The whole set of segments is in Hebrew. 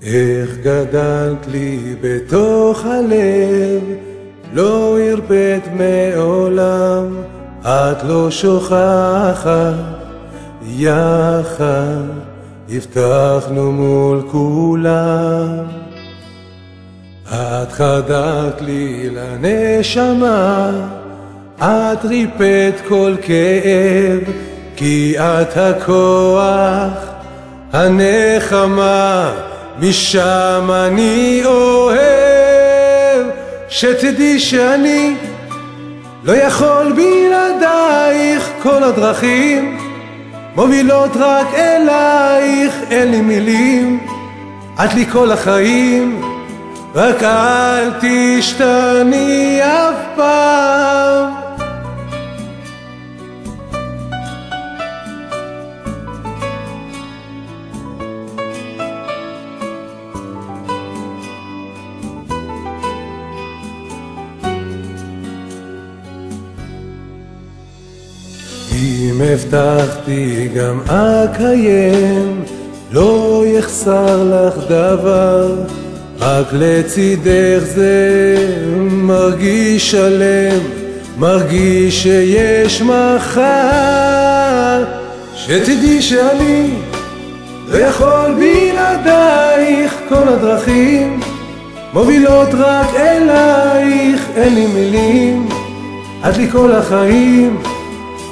איך גדלת לי בתוך הלב, לא הרפאת מעולם, את לא שוכחת, יחד הבטחנו מול כולם. את חדרת לי לנשמה, את ריפאת כל כאב, כי את הכוח, הנחמה, משם אני אוהב. שתדעי שאני לא יכול בלעדייך, כל הדרכים מובילות רק אלייך, אין לי מילים, את לי כל החיים, רק אל תשתני אף פעם. אם הבטחתי גם אקיים, לא יחסר לך דבר, רק לצידך זה מרגיש שלם, מרגיש שיש מחר. שתדעי שאני לא יכול בלעדייך, כל הדרכים מובילות רק אלייך, אין לי מילים, את לי כל החיים,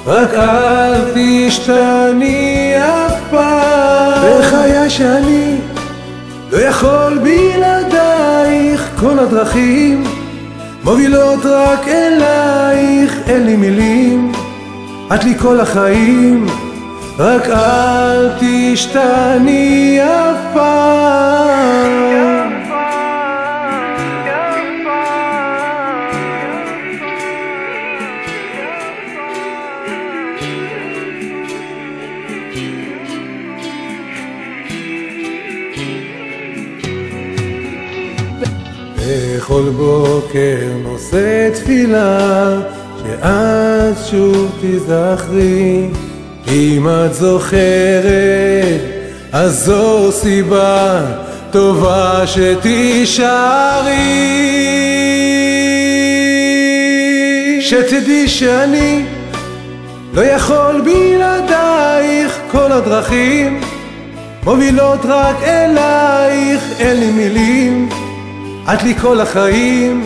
רק אל תשתני אף פעם. בחיי שאני לא יכול בלעדייך, כל הדרכים מובילות רק אלייך, אין לי מילים, את לי כל החיים, רק אל תשתני אף פעם. בכל בוקר נושא תפילה, שאת שוב תזכרי, אם את זוכרת אז זו סיבה טובה שתישארי. שתדעי שאני לא יכול בלעדייך, כל הדרכים מובילות רק אלייך, אין לי מילים, את לי כל החיים,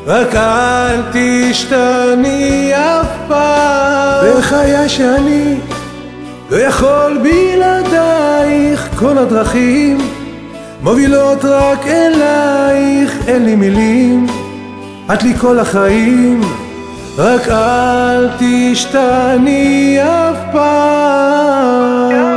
רק אל תשתני אף פעם. בחיי שאני לא יכול בלעדייך, כל הדרכים מובילות רק אלייך, אין לי מילים, את לי כל החיים, רק אל תשתני אף פעם.